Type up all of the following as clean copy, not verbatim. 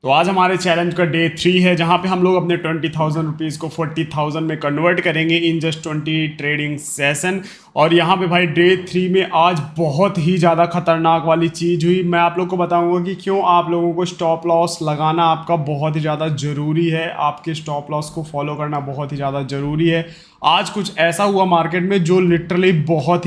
तो आज हमारे चैलेंज का डे 3 है जहां पे हम लोग अपने 20,000 रुपीज़ को 40,000 में कन्वर्ट करेंगे इन जस्ट 20 ट्रेडिंग सेशन। और यहाँ पे भाई डे 3 में आज बहुत ही ज़्यादा खतरनाक वाली चीज़ हुई। मैं आप लोग को बताऊंगा कि क्यों आप लोगों को स्टॉप लॉस लगाना आपका बहुत ही ज़्यादा ज़रूरी है, आपके स्टॉप लॉस को फॉलो करना बहुत ही ज़्यादा ज़रूरी है। आज कुछ ऐसा हुआ मार्केट में जो लिटरली बहुत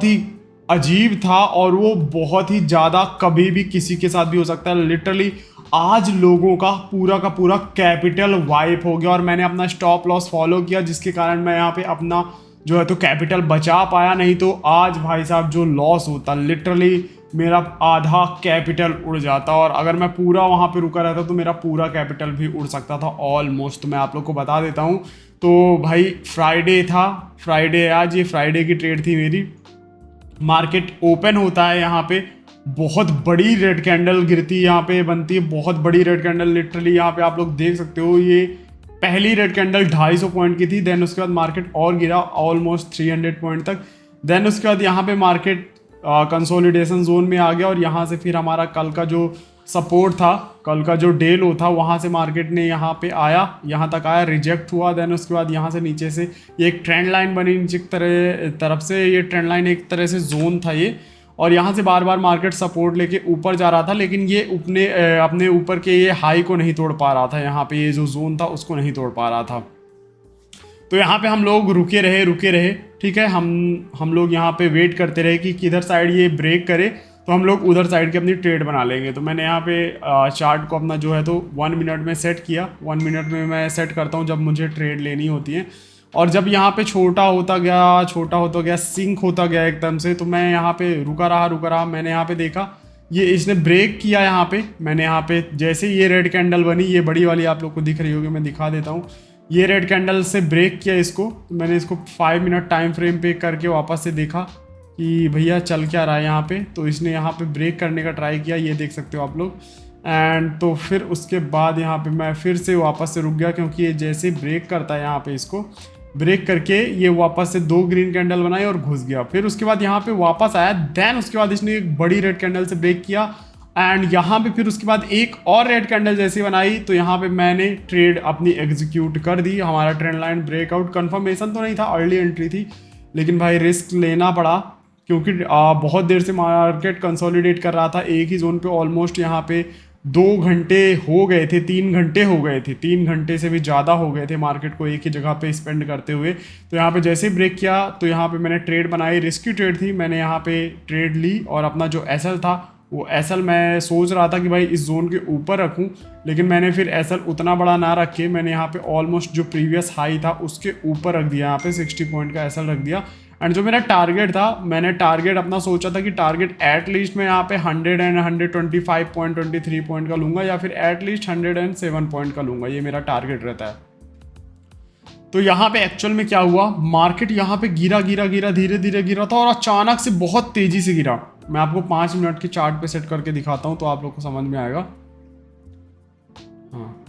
ही अजीब था और वो बहुत ही ज़्यादा कभी भी किसी के साथ भी हो सकता है। लिटरली आज लोगों का पूरा कैपिटल वाइप हो गया और मैंने अपना स्टॉप लॉस फॉलो किया जिसके कारण मैं यहाँ पे अपना जो है तो कैपिटल बचा पाया। नहीं तो आज भाई साहब जो लॉस होता लिटरली मेरा आधा कैपिटल उड़ जाता और अगर मैं पूरा वहाँ पे रुका रहता तो मेरा पूरा कैपिटल भी उड़ सकता था ऑलमोस्ट। तो मैं आप लोग को बता देता हूँ। तो भाई फ्राइडे था, फ्राइडे आज, ये फ्राइडे की ट्रेड थी मेरी। मार्केट ओपन होता है यहाँ पे, बहुत बड़ी रेड कैंडल गिरती है यहाँ पे, बनती है बहुत बड़ी रेड कैंडल। लिटरली यहाँ पे आप लोग देख सकते हो ये पहली रेड कैंडल 250 पॉइंट की थी। देन उसके बाद मार्केट और गिरा ऑलमोस्ट 300 पॉइंट तक। देन उसके बाद यहाँ पे मार्केट कंसोलिडेशन जोन में आ गया और यहाँ से फिर हमारा कल का जो सपोर्ट था, कल का जो डे लो था, वहाँ से मार्केट ने यहाँ पे आया, यहाँ तक आया, रिजेक्ट हुआ। देन उसके बाद यहाँ से नीचे से ये एक ट्रेंड लाइन बनी नीचे की तरफ से, ये ट्रेंड लाइन एक तरह से जोन था ये, और यहाँ से बार बार मार्केट सपोर्ट लेके ऊपर जा रहा था लेकिन ये अपने ऊपर के ये हाई को नहीं तोड़ पा रहा था। यहाँ पे ये जो जोन था उसको नहीं तोड़ पा रहा था। तो यहाँ पे हम लोग रुके रहे, ठीक है। हम लोग यहाँ पे वेट करते रहे कि किधर साइड ये ब्रेक करे तो हम लोग उधर साइड की अपनी ट्रेड बना लेंगे। तो मैंने यहाँ पे चार्ट को अपना जो है तो 1 मिनट में सेट किया। 1 मिनट में मैं सेट करता हूँ जब मुझे ट्रेड लेनी होती है। और जब यहाँ पे छोटा होता गया, सिंक होता गया एकदम से, तो मैं यहाँ पे रुका रहा। मैंने यहाँ पे देखा ये इसने ब्रेक किया यहाँ पे। मैंने यहाँ पे जैसे ये रेड कैंडल बनी, ये बड़ी वाली आप लोग को दिख रही होगी, मैं दिखा देता हूँ। ये रेड कैंडल से ब्रेक किया इसको, तो मैंने इसको 5 मिनट टाइम फ्रेम पे करके वापस से देखा कि भैया चल क्या रहा है यहाँ पे। तो इसने यहाँ पे ब्रेक करने का ट्राई किया, ये देख सकते हो आप लोग। एंड तो फिर उसके बाद यहाँ पे मैं फिर से वापस से रुक गया क्योंकि ये जैसे ब्रेक करता है यहाँ पे, इसको ब्रेक करके ये वापस से 2 ग्रीन कैंडल बनाई और घुस गया। फिर उसके बाद यहाँ पे वापस आया। देन उसके बाद इसने एक बड़ी रेड कैंडल से ब्रेक किया एंड यहाँ पे फिर उसके बाद एक और रेड कैंडल जैसी बनाई। तो यहाँ पे मैंने ट्रेड अपनी एग्जीक्यूट कर दी। हमारा ट्रेंड लाइन ब्रेकआउट कंफर्मेशन तो नहीं था, अर्ली एंट्री थी, लेकिन भाई रिस्क लेना पड़ा क्योंकि बहुत देर से मार्केट कंसोलिडेट कर रहा था एक ही जोन पे। ऑलमोस्ट यहाँ पे 2 घंटे हो गए थे, 3 घंटे हो गए थे, 3 घंटे से भी ज़्यादा हो गए थे मार्केट को एक ही जगह पे स्पेंड करते हुए। तो यहाँ पे जैसे ही ब्रेक किया तो यहाँ पे मैंने ट्रेड बनाई, रिस्की ट्रेड थी। मैंने यहाँ पे ट्रेड ली और अपना जो एसएल था वो एसएल मैं सोच रहा था कि भाई इस जोन के ऊपर रखूं, लेकिन मैंने फिर एसएल उतना बड़ा ना रख के मैंने यहाँ पे ऑलमोस्ट जो प्रीवियस हाई था उसके ऊपर रख दिया। यहाँ पे 60 पॉइंट का एसएल रख दिया। एंड जो मेरा टारगेट था, मैंने टारगेट अपना सोचा था कि टारगेट एटलीस्ट मैं यहाँ पे 100 एंड 125 पॉइंट 23 पॉइंट का लूंगा या फिर एटलीस्ट 107 पॉइंट का लूंगा, ये मेरा टारगेट रहता है। तो यहाँ पे एक्चुअल में क्या हुआ, मार्केट यहाँ पे गिरा धीरे धीरे गिरा था और अचानक से बहुत तेजी से गिरा। मैं आपको 5 मिनट के चार्ट पे सेट करके दिखाता हूँ तो आप लोग को समझ में आएगा। हाँ,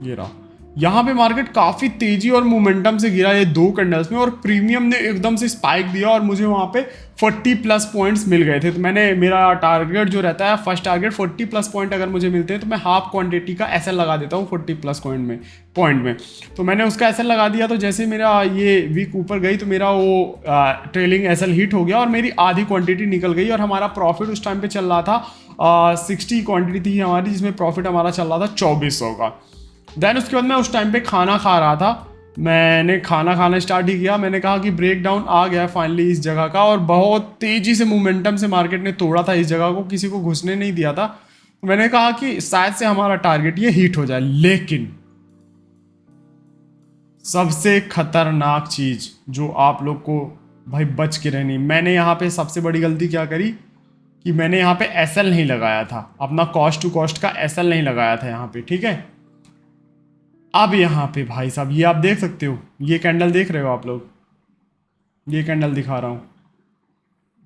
ये रहा। यहाँ पे मार्केट काफ़ी तेजी और मोमेंटम से गिरा ये 2 कैंडल्स में और प्रीमियम ने एकदम से स्पाइक दिया और मुझे वहाँ पे 40+ पॉइंट्स मिल गए थे। तो मेरा टारगेट जो रहता है, फर्स्ट टारगेट 40+ पॉइंट अगर मुझे मिलते हैं तो मैं हाफ क्वांटिटी का एसएल लगा देता हूँ 40+ पॉइंट में। तो मैंने उसका एसएल लगा दिया। तो जैसे मेरा ये वीक ऊपर गई तो मेरा वो ट्रेलिंग एसएल हिट हो गया और मेरी आधी क्वान्टिटी निकल गई और हमारा प्रॉफिट उस टाइम पर चल रहा था 60 क्वान्टिटी थी हमारी, जिसमें प्रॉफिट हमारा चल रहा था 2400 का। देन उसके बाद मैं उस टाइम पे खाना खा रहा था। मैंने खाना स्टार्ट ही किया। मैंने कहा कि ब्रेक डाउन आ गया फाइनली इस जगह का और बहुत तेजी से मोमेंटम से मार्केट ने तोड़ा था इस जगह को, किसी को घुसने नहीं दिया था। मैंने कहा कि शायद से हमारा टारगेट ये हिट हो जाए। लेकिन सबसे खतरनाक चीज जो आप लोग को भाई बच के रहनी, मैंने यहाँ पे सबसे बड़ी गलती क्या करी कि मैंने यहाँ पे एसएल नहीं लगाया था, अपना कॉस्ट टू कॉस्ट का एसएल नहीं लगाया था यहाँ पे, ठीक है। अब यहाँ पे भाई साहब ये आप देख सकते हो, ये कैंडल देख रहे हो आप लोग, ये कैंडल दिखा रहा हूँ।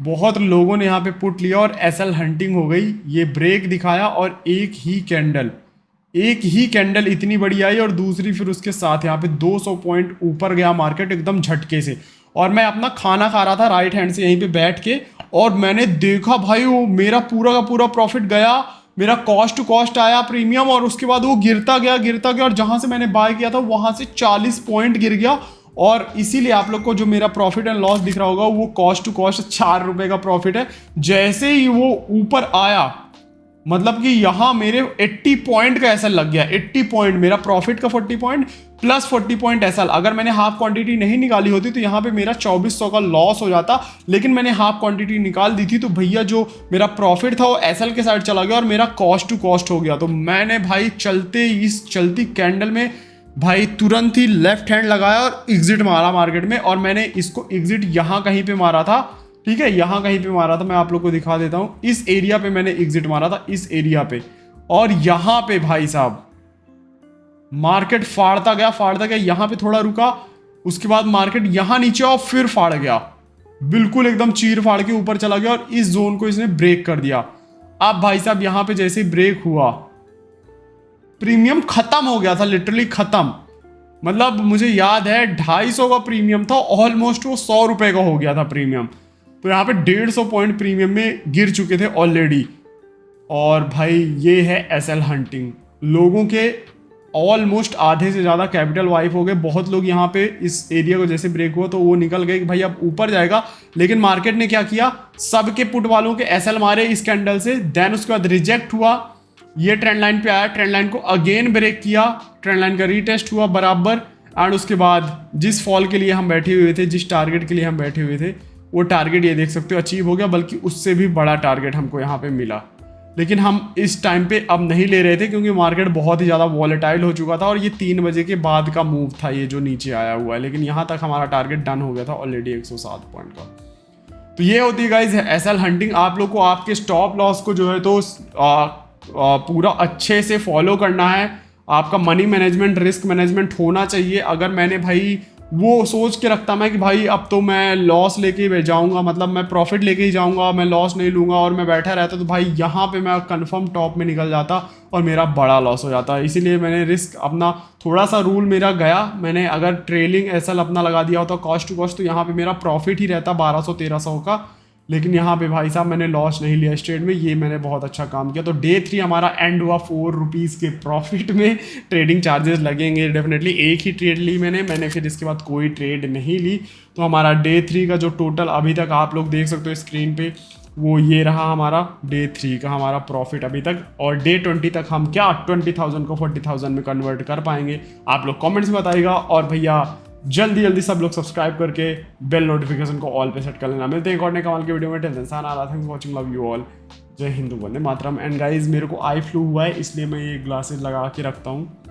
बहुत लोगों ने यहाँ पे पुट लिया और एसएल हंटिंग हो गई। ये ब्रेक दिखाया और एक ही कैंडल इतनी बड़ी आई और दूसरी फिर उसके साथ यहाँ पे 200 पॉइंट ऊपर गया मार्केट एकदम झटके से। और मैं अपना खाना खा रहा था राइट हैंड से यहीं पे बैठ के और मैंने देखा भाई वो मेरा पूरा का पूरा प्रॉफिट गया मेरा कॉस्ट टू कॉस्ट आया प्रीमियम, और उसके बाद वो गिरता गया और जहां से मैंने बाय किया था वहां से 40 पॉइंट गिर गया। और इसीलिए आप लोग को जो मेरा प्रॉफिट एंड लॉस दिख रहा होगा वो कॉस्ट टू कॉस्ट 4 रुपए का प्रॉफिट है। जैसे ही वो ऊपर आया, मतलब कि यहां मेरे 80 पॉइंट का एसएल लग गया। 80 पॉइंट मेरा प्रॉफिट का 40 पॉइंट प्लस 40 पॉइंट एसएल। अगर मैंने हाफ क्वांटिटी नहीं निकाली होती तो यहां पे मेरा 2400 का लॉस हो जाता, लेकिन मैंने हाफ क्वांटिटी निकाल दी थी तो भैया जो मेरा प्रॉफिट था वो एसएल के साइड चला गया और मेरा कॉस्ट टू कॉस्ट हो गया। तो मैंने भाई चलती कैंडल में भाई तुरंत ही लेफ्ट हैंड लगाया और एग्जिट मारा मार्केट में। और मैंने इसको एग्जिट यहां कहीं पे मारा था, ठीक है, यहां कहीं पे मारा था। मैं आप लोग को दिखा देता हूं, इस एरिया पे मैंने एग्जिट मारा था, इस एरिया पे। और यहां पे भाई साहब मार्केट फाड़ता गया, यहां पे थोड़ा रुका, उसके बाद मार्केट यहां नीचे और फिर फाड़ गया, बिल्कुल एकदम चीर फाड़ के ऊपर चला गया और इस जोन को इसने ब्रेक कर दिया। अब भाई साहब यहां पे जैसे ही ब्रेक हुआ, प्रीमियम खत्म हो गया था, लिटरली खत्म। मतलब मुझे याद है 250 का प्रीमियम था, ऑलमोस्ट वो 100 रुपए का हो गया था प्रीमियम। तो यहाँ पे 150 पॉइंट प्रीमियम में गिर चुके थे ऑलरेडी। और भाई ये है एसएल हंटिंग। लोगों के ऑलमोस्ट आधे से ज़्यादा कैपिटल वाइप हो गए। बहुत लोग यहाँ पे इस एरिया को जैसे ब्रेक हुआ तो वो निकल गए कि भाई अब ऊपर जाएगा, लेकिन मार्केट ने क्या किया, सबके पुट वालों के एसएल मारे इस कैंडल से। देन उसके बाद रिजेक्ट हुआ, ये ट्रेंड लाइन पे आया, ट्रेंड लाइन को अगेन ब्रेक किया, ट्रेंड लाइन का रीटेस्ट हुआ बराबर। एंड उसके बाद जिस फॉल के लिए हम बैठे हुए थे, जिस टारगेट के लिए हम बैठे हुए थे, वो टारगेट ये देख सकते हो अचीव हो गया, बल्कि उससे भी बड़ा टारगेट हमको यहाँ पे मिला। लेकिन हम इस टाइम पे अब नहीं ले रहे थे क्योंकि मार्केट बहुत ही ज़्यादा वॉलेटाइल हो चुका था और ये 3 बजे के बाद का मूव था ये जो नीचे आया हुआ है। लेकिन यहाँ तक हमारा टारगेट डन हो गया था ऑलरेडी 107 पॉइंट का। तो ये होती है गाइज एसएल हंटिंग। आप लोग को आपके स्टॉप लॉस को जो है तो पूरा अच्छे से फॉलो करना है। आपका मनी मैनेजमेंट, रिस्क मैनेजमेंट होना चाहिए। अगर मैंने भाई वो सोच के रखता मैं कि भाई अब तो मैं लॉस लेके ही जाऊंगा, मतलब मैं प्रॉफिट लेके ही जाऊंगा, मैं लॉस नहीं लूंगा, और मैं बैठा रहता तो भाई यहाँ पे मैं कंफर्म टॉप में निकल जाता और मेरा बड़ा लॉस हो जाता। इसीलिए मैंने रिस्क अपना थोड़ा सा रूल मेरा गया। मैंने अगर ट्रेलिंग एसएल अपना लगा दिया होता कॉस्ट टू कॉस्ट तो यहाँ पे मेरा प्रॉफिट ही रहता 1200-1300 का। लेकिन यहाँ पे भाई साहब मैंने लॉस नहीं लिया इस ट्रेड में, ये मैंने बहुत अच्छा काम किया। तो डे 3 हमारा एंड हुआ 4 रुपीज़ के प्रॉफिट में। ट्रेडिंग चार्जेस लगेंगे डेफिनेटली, एक ही ट्रेड ली मैंने फिर इसके बाद कोई ट्रेड नहीं ली। तो हमारा डे 3 का जो टोटल अभी तक आप लोग देख सकते हो स्क्रीन पे, वो ये रहा हमारा डे 3 का हमारा प्रॉफिट अभी तक। और डे 20 तक हम क्या 20,000 को 40,000 में कन्वर्ट कर पाएंगे, आप लोग कॉमेंट्स में बताइएगा। और भैया जल्दी सब लोग सब्सक्राइब करके बेल नोटिफिकेशन को ऑल पे सेट कर लेना। मिलते हैं एक और नए कमाल के वीडियो में। Till then Sana thanks for watching, love you all, जय हिंद, वंदे मातरम। एंड गाइज मेरे को आई फ्लू हुआ है इसलिए मैं ये ग्लासेस लगा के रखता हूँ।